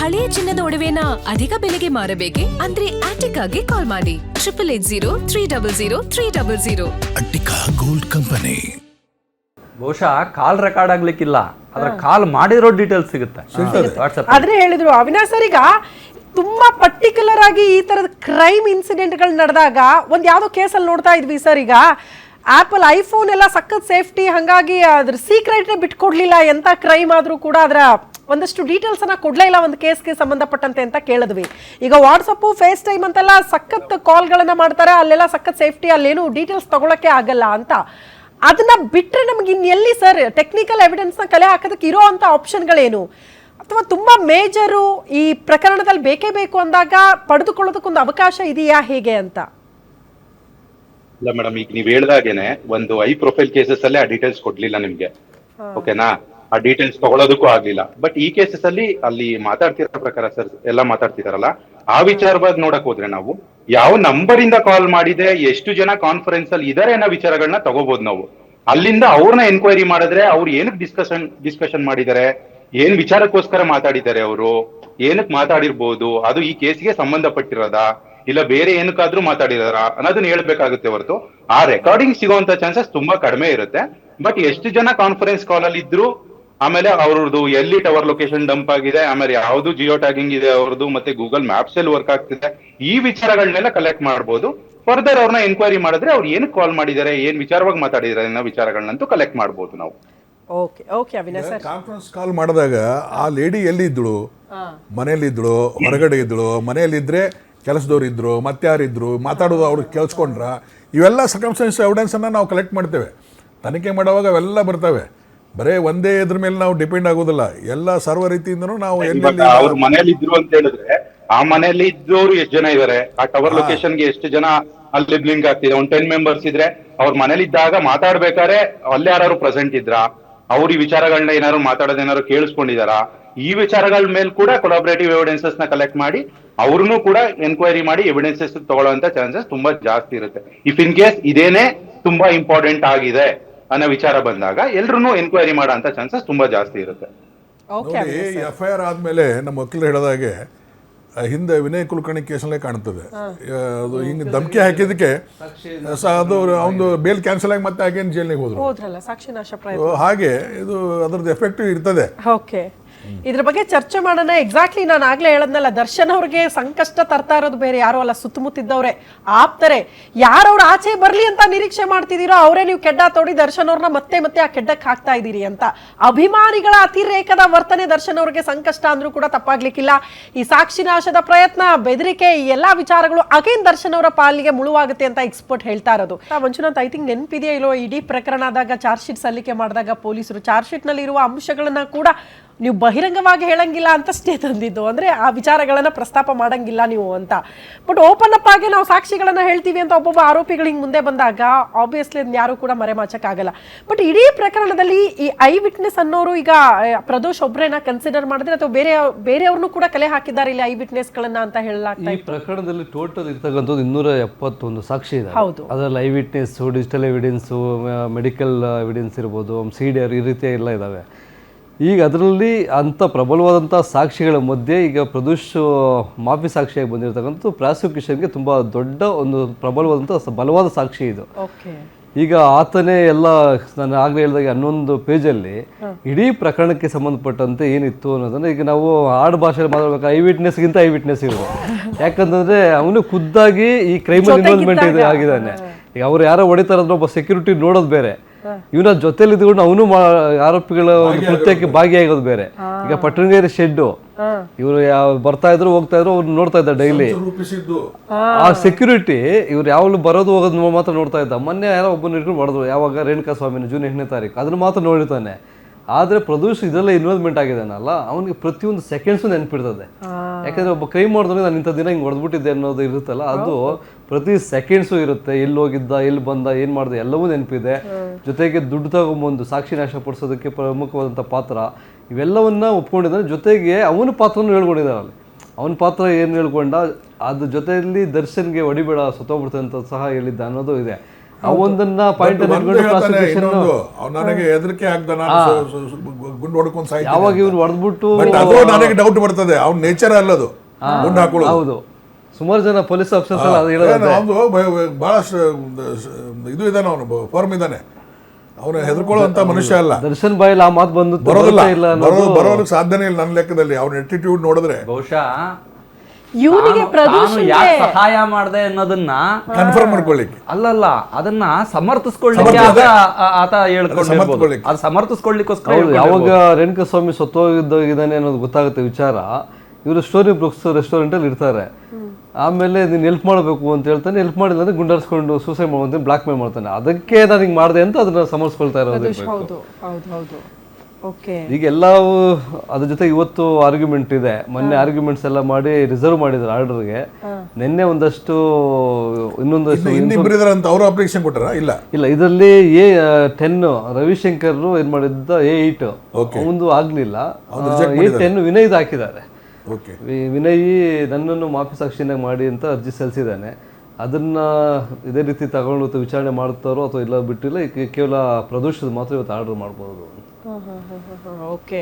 ಹಳೆಯ ಚಿನ್ನದ ಒಡವೆನ ಅಧಿಕ ಬೆಲೆಗೆ ಮಾರಬೇಕೆ ಅಂದ್ರೆ ಆಟಿಕಾಗೆ ಕಾಲ್ ಮಾಡಿ 8880 ಅಟ್ಟಿಕಾ ಗೋಲ್ಡ್ ಕಂಪನಿ. ಬಹುಶಃ ಕಾಲ್ ರೆಕಾರ್ಡ್ ಆಗ್ಲಿಕ್ಕಿಲ್ಲ, ಆದ್ರೆ ಕಾಲ್ ಮಾಡಿರೋ ಡೀಟೇಲ್ಸ್ ಸಿಗುತ್ತೆ ವಾಟ್ಸ್ಆಪ್. ಆದ್ರೆ ಹೇಳಿದ್ರು ಅವಿನಾಶ್ ಸರ್, ಈಗ ತುಂಬಾ ಪರ್ಟಿಕ್ಯುಲರ್ ಆಗಿ ಈ ತರದ ಕ್ರೈಮ್ ಇನ್ಸಿಡೆಂಟ್ಗಳು ನಡೆದಾಗ ಒಂದ್ ಯಾವ್ದೋ ಕೇಸಲ್ಲಿ ನೋಡ್ತಾ ಇದ್ವಿ ಸರ್, ಈಗ ಆಪಲ್ ಐಫೋನ್ ಎಲ್ಲ ಸಖತ್ ಸೇಫ್ಟಿ, ಹಂಗಾಗಿ ಅದ್ರ ಸೀಕ್ರೆಟ್ ಬಿಟ್ಕೊಡ್ಲಿಲ್ಲ, ಎಂತ ಕ್ರೈಮ್ ಆದ್ರೂ ಕೂಡ ಅದರ ಒಂದಷ್ಟು ಡೀಟೇಲ್ಸ್ ಅನ್ನ ಕೊಡ್ಲೇ ಇಲ್ಲ ಒಂದು ಕೇಸ್ಗೆ ಸಂಬಂಧಪಟ್ಟಂತೆ ಅಂತ ಕೇಳಿದ್ವಿ. ಈಗ ವಾಟ್ಸಪ್ ಫೇಸ್ ಟೈಮ್ ಅಂತೆಲ್ಲ ಸಖತ್ ಕಾಲ್ಗಳನ್ನ ಮಾಡ್ತಾರೆ, ಅಲ್ಲೆಲ್ಲ ಸಖತ್ ಸೇಫ್ಟಿ, ಅಲ್ಲೇನು ಡೀಟೇಲ್ಸ್ ತಗೊಳಕ್ಕೆ ಆಗಲ್ಲ ಅಂತ. ಅದನ್ನ ಬಿಟ್ರೆ ನಮ್ಗೆ ಇನ್ನೆಲ್ಲಿ ಸರ್ ಟೆಕ್ನಿಕಲ್ ಎವಿಡೆನ್ಸ್ ನ ಕಲೆ ಹಾಕೋದಕ್ಕೆ ಇರೋ ಅಂತ ಆಪ್ಷನ್ಗಳೇನು? ಅಥವಾ ತುಂಬಾ ಮೇಜರು ಈ ಪ್ರಕರಣದಲ್ಲಿ ಬೇಕೇ ಬೇಕು ಅಂದಾಗ ಪಡೆದುಕೊಳ್ಳೋದಕ್ಕೊಂದು ಅವಕಾಶ ಇದೆಯಾ ಹೇಗೆ ಅಂತ? ಇಲ್ಲ ಮೇಡಮ್, ಈಗ ನೀವ್ ಹೇಳ್ದಾಗೇನೆ ಒಂದು ಪ್ರೊಫೈಲ್ ಕೇಸಸ್ ಅಲ್ಲೇ ಆ ಡೀಟೇಲ್ಸ್ ಕೊಡ್ಲಿಲ್ಲ ನಿಮ್ಗೆ, ಓಕೆನಾ? ಆ ಡೀಟೇಲ್ಸ್ ತಗೊಳ್ಳೋದಕ್ಕೂ ಆಗ್ಲಿಲ್ಲ. ಬಟ್ ಈ ಕೇಸಸ್ ಅಲ್ಲಿ ಮಾತಾಡ್ತಿರೋ ಪ್ರಕಾರ ಸರ್ ಎಲ್ಲ ಮಾತಾಡ್ತಿದಾರಲ್ಲ, ಆ ವಿಚಾರವಾಗಿ ನೋಡಕ್ ಹೋದ್ರೆ ನಾವು ಯಾವ ನಂಬರ್ ಇಂದ ಕಾಲ್ ಮಾಡಿದೆ, ಎಷ್ಟು ಜನ ಕಾನ್ಫರೆನ್ಸ್ ಅಲ್ಲಿ ಇದಾರೆ ಅನ್ನೋ ವಿಚಾರಗಳನ್ನ ತಗೋಬಹುದು ನಾವು. ಅಲ್ಲಿಂದ ಅವ್ರನ್ನ ಎನ್ಕ್ವೈರಿ ಮಾಡಿದ್ರೆ ಅವ್ರು ಏನಕ್ಕೆ ಡಿಸ್ಕಷನ್ ಮಾಡಿದ್ದಾರೆ, ಏನ್ ವಿಚಾರಕ್ಕೋಸ್ಕರ ಮಾತಾಡಿದ್ದಾರೆ, ಅವರು ಏನಕ್ಕೆ ಮಾತಾಡಿರ್ಬೋದು, ಅದು ಈ ಕೇಸ್ಗೆ ಸಂಬಂಧಪಟ್ಟಿರೋದಾ ಇಲ್ಲ ಬೇರೆ ಏನಕ್ಕಾದ್ರೂ ಮಾತಾಡಿದಾರ ಅನ್ನೋದನ್ನ ಹೇಳ್ಬೇಕಾಗುತ್ತೆ ಹೊರತು ಆ ರೆಕಾರ್ಡಿಂಗ್ ಸಿಗುವಂತ ಚಾನ್ಸಸ್ ತುಂಬಾ ಕಡಿಮೆ ಇರುತ್ತೆ. ಬಟ್ ಎಷ್ಟು ಜನ ಕಾನ್ಫರೆನ್ಸ್ ಕಾಲ್ ಅಲ್ಲಿ ಇದ್ರು, ಆಮೇಲೆ ಅವ್ರದ್ದು ಎಲ್ಲಿ ಟವರ್ ಲೊಕೇಶನ್ ಡಂಪ್ ಆಗಿದೆ, ಆಮೇಲೆ ಯಾವ್ದು ಜಿಯೋ ಟ್ಯಾಗಿಂಗ್ ಇದೆ ಅವ್ರದ್ದು, ಮತ್ತೆ ಗೂಗಲ್ ಮ್ಯಾಪ್ಸ್ ಅಲ್ಲಿ ವರ್ಕ್ ಆಗ್ತಿದೆ, ಈ ವಿಚಾರಗಳನ್ನೆಲ್ಲ ಕಲೆಕ್ಟ್ ಮಾಡಬಹುದು. ಫರ್ದರ್ ಅವ್ರನ್ನ ಎನ್ಕ್ವೈರಿ ಮಾಡಿದ್ರೆ ಅವ್ರು ಏನಕ್ಕೆ ಕಾಲ್ ಮಾಡಿದ್ದಾರೆ, ಏನ್ ವಿಚಾರವಾಗಿ ಮಾತಾಡಿದ್ದಾರೆ ಅನ್ನೋ ವಿಚಾರಗಳನ್ನಂತೂ ಕಲೆಕ್ಟ್ ಮಾಡಬಹುದು ನಾವು. Okay okay Avinash sir, conference call ಮಾಡಿದಾಗ ಆ ಲೇಡಿ ಎಲ್ಲಿದ್ದಳು, ಮನೆಯಲ್ಲಿದ್ದಳು, ಹೊರಗಡೆ ಇದ್ದಳು, ಮನೆಯಲ್ಲಿದ್ರೆ ಕೆಲಸದವ್ರು ಇದ್ರು, ಮತ್ತಾರಿದ್ರು, ಮಾತಾಡೋದು ಅವ್ರಿಗೆ ಕೇಳಿಸ್ಕೊಂಡ್ರ, ಇವೆಲ್ಲ ಸರ್ಕಮ್ಸ್ಟೆನ್ಸ್ ಎವಿಡೆನ್ಸನ್ನು ನಾವು ಕಲೆಕ್ಟ್ ಮಾಡ್ತೇವೆ. ತನಿಖೆ ಮಾಡುವಾಗ ಅವೆಲ್ಲ ಬರ್ತವೆ. ಬರೇ ಒಂದೇ ಇದ್ರ ಮೇಲೆ ನಾವು ಡಿಪೆಂಡ್ ಆಗೋದಿಲ್ಲ, ಎಲ್ಲ ಸರ್ವ ರೀತಿಯಿಂದನೂ ನಾವು ಅವ್ರ ಮನೇಲಿ ಇದ್ರು ಅಂತ ಹೇಳಿದ್ರೆ ಆ ಮನೆಯಲ್ಲಿ ಇದ್ದವರು ಎಷ್ಟು ಜನ ಇದಾರೆ, ಆ ಟವರ್ ಲೊಕೇಶನ್ಗೆ ಎಷ್ಟು ಜನ ಅಲ್ಲಿ ಲಿಂಕ್ ಆಗ್ತಿದೆ. ಒಂದು 10 ಮೆಂಬರ್ಸ್ ಇದ್ರೆ ಅವ್ರ ಮನೇಲಿ ಇದ್ದಾಗ ಮಾತಾಡ್ಬೇಕಾದ್ರೆ ಅಲ್ಲಿ ಯಾರು ಪ್ರೆಸೆಂಟ್ ಇದ್ರ, ಅವ್ರ ಈ ವಿಚಾರಗಳನ್ನ ಏನಾದ್ರು ಮಾತಾಡೋದೇನಾದ್ರು ಕೇಳಿಸ್ಕೊಂಡಿದಾರ, ಈ ವಿಚಾರಗಳ ಮೇಲೆ ಕೂಡ ಕೊಲಾಬರೇಟಿವ್ ಎವಿಡೆನ್ಸಸ್ ನ ಕಲೆಕ್ಟ್ ಮಾಡಿ ಅವ್ರನ್ನು ಕೂಡ ಎನ್ಕ್ವೈರಿ ಮಾಡಿ ಎವಿಡೆನ್ಸಸ್ ತಗೊಳ್ಳುವಂತ ಚಾನ್ಸಸ್ ತುಂಬಾ ಜಾಸ್ತಿ ಇರುತ್ತೆ. ಇಫ್ ಇನ್ ಕೇಸ್ ಇದೇನೆ ತುಂಬಾ ಇಂಪಾರ್ಟೆಂಟ್ ಆಗಿದೆ ಅನ್ನೋ ವಿಚಾರ ಬಂದಾಗ ಎಲ್ರು ಎನ್ಕ್ವೈರಿ ಮಾಡೋ ಅಂತ ಚಾನ್ಸಸ್ ತುಂಬಾ ಜಾಸ್ತಿ ಇರುತ್ತೆ. FIR ಆದ್ಮೇಲೆ ನಮ್ಮ ವಕೀಲರು ಹೇಳಿದಾಗೆ ಹಿಂದೆ ವಿನಯ್ ಕುಲಕರ್ಣಿ ಕೇಸಲ್ಲೇ ಕಾಣ್ತದೆ. ಅದು ಹಿಂಗೆ ಧಮಕಿ ಹಾಕಿದಕ್ಕೆ ಅದು ಅವನು ಬೇಲ್ ಕ್ಯಾನ್ಸಲ್ ಆಗಿ ಮತ್ತೆ ಹಾಗೇನು ಜೈಲಿಗೆ ಹೋದ್ರಲ್ಲ, ಸಾಕ್ಷಿನಾಶ ಹಾಗೆ ಇದು ಅದ್ರದ್ದು ಎಫೆಕ್ಟಿವ್ ಇರ್ತದೆ. ಓಕೆ, ಇದ್ರ ಬಗ್ಗೆ ಚರ್ಚೆ ಮಾಡೋಣ. ಎಕ್ಸಾಕ್ಟ್ಲಿ ನಾನು ಆಗ್ಲೇ ಹೇಳದ್ನಲ್ಲ, ದರ್ಶನ್ ಅವ್ರಿಗೆ ಸಂಕಷ್ಟ ತರ್ತಾ ಇರೋದು ಬೇರೆ ಯಾರು ಅಲ್ಲ, ಸುತ್ತಮುತ್ತಿದ್ದವ್ರೆ, ಆಪ್ತಾರೆ. ಯಾರವ್ರು ಆಚೆ ಬರ್ಲಿ ಅಂತ ನಿರೀಕ್ಷೆ ಮಾಡ್ತಿದ್ದೀರೋ ಅವರೇ ನೀವು ಕೆಡ್ಡ ತೋಡಿ ದರ್ಶನ್ ಅವ್ರನ್ನ ಮತ್ತೆ ಮತ್ತೆ ಆ ಕೆಡ್ಡಕ್ಕೆ ಹಾಕ್ತಾ ಇದ್ದೀರಿ ಅಂತ. ಅಭಿಮಾನಿಗಳ ಅತಿರೇಕದ ವರ್ತನೆ ದರ್ಶನ್ ಅವ್ರಿಗೆ ಸಂಕಷ್ಟ ಅಂದ್ರೂ ಕೂಡ ತಪ್ಪಾಗ್ಲಿಕ್ಕಿಲ್ಲ. ಈ ಸಾಕ್ಷಿನಾಶದ ಪ್ರಯತ್ನ, ಬೆದರಿಕೆ, ಈ ಎಲ್ಲಾ ವಿಚಾರಗಳು ಅಗೇನ್ ದರ್ಶನ್ ಅವರ ಪಾಲಿಗೆ ಮುಳುವಾಗುತ್ತೆ ಅಂತ ಎಕ್ಸ್ಪರ್ಟ್ ಹೇಳ್ತಾ ಇರೋದು. ಮಂಜುನಾಥ್, ಐ ಥಿಂಕ್ ನೆನಪಿದೆಯೋ ಇಲ್ಲೋ, ಇಡೀ ಪ್ರಕರಣ ಆದಾಗ ಚಾರ್ಜ್ ಶೀಟ್ ಸಲ್ಲಿಕೆ ಮಾಡಿದಾಗ ಪೊಲೀಸರು ಚಾರ್ಜ್ ಶೀಟ್ ನಲ್ಲಿ ಇರುವ ಅಂಶಗಳನ್ನ ಕೂಡ ನೀವು ಬಹಿರಂಗವಾಗಿ ಹೇಳಂಗಿಲ್ಲ ಅಂತಷ್ಟೇ ತಂದಿದ್ದು, ಅಂದ್ರೆ ಆ ವಿಚಾರಗಳನ್ನ ಪ್ರಸ್ತಾಪ ಮಾಡಂಗಿಲ್ಲ ನೀವು ಅಂತ. ಬಟ್ ಓಪನ್ ಅಪ್ ಆಗಿ ನಾವು ಸಾಕ್ಷಿಗಳನ್ನ ಹೇಳ್ತೀವಿ ಅಂತ ಒಬ್ಬೊಬ್ಬ ಆರೋಪಿಗಳು ಹಿಂಗ್ ಮುಂದೆ ಬಂದಾಗ ಆಬ್ವಿಯಸ್ಲಿ ಯಾರು ಕೂಡ ಮರೆಮಾಚಕ್ಕಾಗಲ್ಲ. ಬಟ್ ಇಡೀ ಪ್ರಕರಣದಲ್ಲಿ ಈ ಐ ವಿಟ್ನೆಸ್ ಅನ್ನೋರು ಈಗ ಪ್ರದೋಷ್ ಒಬ್ರೇನ ಕನ್ಸಿಡರ್ ಮಾಡಿದ್ರೆ ಅಥವಾ ಬೇರೆಯವ್ರನ್ನು ಕೂಡ ಕಲೆ ಹಾಕಿದ್ದಾರೆ ಇಲ್ಲಿ ಐ ವಿಟ್ನೆಸ್ ಗಳನ್ನ ಅಂತ ಹೇಳಲಾಗ್ತಾ ಈ ಪ್ರಕರಣದಲ್ಲಿ ಟೋಟಲ್ ಇರ್ತಕ್ಕಂಥದ್ದು 271 ಸಾಕ್ಷಿ ಇದೆ. ಅದರಲ್ಲಿ eye witness, digital evidence, medical evidence ಇರ್ಬೋದು, ಸಿಡಿಆರ್, ಈ ರೀತಿ ಎಲ್ಲ ಇದಾವೆ. ಈಗ ಅದರಲ್ಲಿ ಅಂಥ ಪ್ರಬಲವಾದಂಥ ಸಾಕ್ಷಿಗಳ ಮಧ್ಯೆ ಈಗ ಪ್ರದೋಷ್ ಮಾಫಿ ಸಾಕ್ಷಿಯಾಗಿ ಬಂದಿರತಕ್ಕಂಥ ಪ್ರಾಸಿಕ್ಯೂಷನ್ಗೆ ತುಂಬ ದೊಡ್ಡ ಒಂದು ಪ್ರಬಲವಾದಂಥ ಬಲವಾದ ಸಾಕ್ಷಿ ಇದು. ಈಗ ಆತನೇ ಎಲ್ಲ ನಾನು ಆಗಲೇ ಹೇಳಿದಾಗ 11 ಪೇಜಲ್ಲಿ ಇಡೀ ಪ್ರಕರಣಕ್ಕೆ ಸಂಬಂಧಪಟ್ಟಂತೆ ಏನಿತ್ತು ಅನ್ನೋದನ್ನು ಈಗ ನಾವು ಆಡು ಭಾಷೆಯಲ್ಲಿ ಮಾತಾಡ್ಬೇಕು. ಐ ವಿಟ್ನೆಸ್ಗಿಂತ ಐ ವಿಟ್ನೆಸ್ ಇರೋದು, ಯಾಕಂತಂದರೆ ಅವನು ಖುದ್ದಾಗಿ ಈ ಕ್ರೈಮಲ್ಲಿ ಇನ್ವಾಲ್ವ್ಮೆಂಟ್ ಆಗಿದ್ದಾನೆ. ಈಗ ಅವ್ರು ಯಾರೋ ಹೊಡಿತಾರಂದ್ರೆ ಒಬ್ಬ ಸೆಕ್ಯೂರಿಟಿ ನೋಡೋದು ಬೇರೆ, ಇವನ ಜೊತೆಲಿ ಇದ್ಕೊಂಡು ಅವನು ಆರೋಪಿಗಳ ಕೃತ್ಯಕ್ಕೆ ಭಾಗಿಯಾಗೋದು ಬೇರೆ. ಈಗ ಪಟ್ಟಣಗೆರೆ ಶೆಡ್ಡು ಇವರು ಬರ್ತಾ ಇದ್ರು ಹೋಗ್ತಾ ಇದ್ರು, ಅವ್ರು ನೋಡ್ತಾ ಇದ್ದ ಡೈಲಿ. ಆ ಸೆಕ್ಯೂರಿಟಿ ಇವ್ರು ಯಾವಾಗಲೂ ಬರೋದು ಹೋಗೋದು ಮಾತ್ರ ನೋಡ್ತಾ ಇದ್ದ. ಮೊನ್ನೆ ಯಾರೋ ಒಬ್ಬನ ಇಟ್ಕೊಂಡು ಹೊಡೆದ್ರು, ಯಾವಾಗ ರೇಣುಕಾ ಸ್ವಾಮಿನ ಜೂನ್ 8ನೇ ತಾರೀಕು, ಅದನ್ನ ಮಾತ್ರ ನೋಡಿರ್ತಾನೆ. ಆದರೆ ಪ್ರದೋಷ್ ಇದೆಲ್ಲ ಇನ್ವಾಲ್ವ್ಮೆಂಟ್ ಆಗಿದ್ದಾನಲ್ಲ, ಅವನಿಗೆ ಪ್ರತಿಯೊಂದು ಸೆಕೆಂಡ್ಸು ನೆನಪಿರ್ತದೆ. ಯಾಕಂದ್ರೆ ಒಬ್ಬ ಕ್ರೈಮ್ ಮಾಡಿದ್ರೆ ನಾನು ಇಂಥ ದಿನ ಹಿಂಗೆ ಹೊಡೆದ್ಬಿಟ್ಟಿದ್ದೆ ಅನ್ನೋದು ಇರುತ್ತಲ್ಲ, ಅದು ಪ್ರತಿ ಸೆಕೆಂಡ್ಸು ಇರುತ್ತೆ. ಎಲ್ಲಿ ಹೋಗಿದ್ದ, ಎಲ್ಲಿ ಬಂದ, ಏನು ಮಾಡಿದೆ ಎಲ್ಲವೂ ನೆನಪಿದೆ. ಜೊತೆಗೆ ದುಡ್ಡು ತಗೊಂಬಂದು ಸಾಕ್ಷಿ ನಾಶಪಡಿಸೋದಕ್ಕೆ ಪ್ರಮುಖವಾದಂಥ ಪಾತ್ರ, ಇವೆಲ್ಲವನ್ನ ಒಪ್ಕೊಂಡಿದ್ದಾನೆ. ಜೊತೆಗೆ ಅವನ ಪಾತ್ರನೂ ಹೇಳ್ಕೊಂಡಿದ್ದಾನೆ. ಅವನ ಪಾತ್ರ ಏನು ಹೇಳ್ಕೊಂಡ, ಅದ್ರ ಜೊತೆಯಲ್ಲಿ ದರ್ಶನ್ಗೆ ಹೊಡಿಬೇಡ ಸತ್ತೋಗ್ಬಿಡ್ತೆ ಅಂತ ಸಹ ಹೇಳಿದ್ದ ಅನ್ನೋದು ಇದೆ. ಅವೊಂದನ್ನ ಪಾಯಿಂಟ್ ಇನ್ನೊಂದು ಅವ್ನು ನನಗೆ ಹೆದರಿಕೆ ಆಗ್ದ ಗುಂಡು ಹೊಡ್ಕೊಂಡು ಸಾಯ್ತಾನೆ ಯಾವಾಗ ಅಂತ. ಇವ್ರು ಹೊಡೆದ್ಬಿಟ್ಟು But ಅದು ನನಗೆ ಡೌಟ್ ಬರ್ತದೆ ಅವ್ನ ನೇಚರ್ ಅಲ್ಲದು ಗುಂಡು ಹಾಕೊಳ್ಳೋದು. ಹೌದು, ಸುಮಾರು ಜನ ಪೊಲೀಸ್ ಆಫೀಸರ್ಸ್ ಎಲ್ಲ ಅದು ಹೇಳೋದು. ಅವನು ಬಹಳಷ್ಟು ಇದು ಇದಾನೆ, ಅವನು ಫಾರ್ಮ್ ಇದ್ದಾನೆ, ಅವನು ಹೆದರ್ಕೊಳ್ಳುವಂತ ಮನುಷ್ಯ ಅಲ್ಲ. ದರ್ಶನ್ ಬಾಯಲ್ಲಿ ಆ ಮಾತು ಬಂದು ಬರೋದಿಲ್ಲ, ಇಲ್ಲ ಬರೋದಕ್ಕೆ ಸಾಧ್ಯನೇ ಇಲ್ಲ ನನ್ನ ಲೆಕ್ಕದಲ್ಲಿ. ಅವನ ಆಟಿಟ್ಯೂಡ್ ನೋಡಿದ್ರೆ ಬಹುಶಃ ಇವನಿಗೆ ತಾನು ಯಾಕೆ ಸಹಾಯ ಮಾಡಿದೆ ಅನ್ನೋದನ್ನ ಕನ್ಫರ್ಮ್ ಮಾಡ್ಕೊಳ್ಳಿಕ್ಕೆ ಅಲ್ಲಲ್ಲ ಅದನ್ನ ಸಮರ್ಥಿಸ್ಕೊಳ್ಳಿಕ್ಕೆ ಆತ ಹೇಳ್ಕೊಂಡಿರ್ಬೋದು. ಅದು ಸಮರ್ಥಿಸ್ಕೊಳ್ಳಿಕ್ಕೋಸ್ಕರ ಯಾವಾಗ ರೇಣುಕಸ್ವಾಮಿ ಸತ್ತೋಗಿದ್ದಾನೆ ಅನ್ನೋದು ಗೊತ್ತಾಗುತ್ತೆ ವಿಚಾರ, ಇವರು ಸ್ಟೋರಿ ಬ್ರೂಕ್ಸ್ ರೆಸ್ಟೋರೆಂಟಲ್ಲಿ ಇರ್ತಾರೆ. ಆಮೇಲೆ ನೀನು ಹೆಲ್ಪ್ ಮಾಡಬೇಕು ಅಂತ ಹೇಳ್ತಾನೆ, ಹೆಲ್ಪ್ ಮಾಡಿಲ್ಲ ಅಂದ್ರೆ ಗುಂಡಾರಿಸ್ಕೊಂಡು ಸೂಸೈಡ್ ಮಾಡುವಂತ ಬ್ಲಾಕ್ ಮೇಲ್ ಮಾಡ್ತಾನೆ. ಅದಕ್ಕೆ ನಾನು ಹಿಂಗೆ ಮಾಡಿದೆ ಅಂತ ಅದನ್ನ ಸಮರ್ಸ್ಕೊಳ್ತಾ ಇರೋದು. ಹೌದು ಹೌದು ಹೌದು ಓಕೆ. ಈಗ ಎಲ್ಲವೂ ಅದ್ರ ಜೊತೆ ಇವತ್ತು ಆರ್ಗ್ಯುಮೆಂಟ್ ಇದೆ. ಮೊನ್ನೆ ಆರ್ಗ್ಯುಮೆಂಟ್ಸ್ ಎಲ್ಲ ಮಾಡಿ ರಿಸರ್ವ್ ಮಾಡಿದ್ರು ಆರ್ಡರ್ಗೆ. ನಿನ್ನೆ ಒಂದಷ್ಟು ಇನ್ನೊಂದಷ್ಟು ಇನ್ನಿಬ್ಬರಿದಾರೆ ಅಂತ ಅವರು ಅಪ್ಲಿಕೇಶನ್ ಕೊಟ್ಟಾರ? ಇಲ್ಲ ಇಲ್ಲ, ಇದರಲ್ಲಿ A10 ರವಿಶಂಕರ್ ಏನ್ ಮಾಡಿದ್ದ A8 ಒಂದು ಆಗ್ಲಿಲ್ಲ. A10 ವಿನಯ್ದು ಹಾಕಿದ್ದಾರೆ. ವಿನಯ್ ನನ್ನನ್ನು ಮಾಫಿ ಸಾಕ್ಷಿನಾಗ ಮಾಡಿ ಅಂತ ಅರ್ಜಿ ಸಲ್ಲಿಸಿದ್ದಾನೆ. ಅದನ್ನ ಇದೇ ರೀತಿ ತಗೊಂಡು ವಿಚಾರಣೆ ಮಾಡ್ತಾರೋ ಅಥವಾ ಇಲ್ಲ ಬಿಟ್ಟಿಲ್ಲ, ಕೇವಲ ಪ್ರದೋಷದ ಮಾತ್ರ ಇವತ್ತು ಆರ್ಡರ್ ಮಾಡ್ಬೋದು. ಓಕೆ.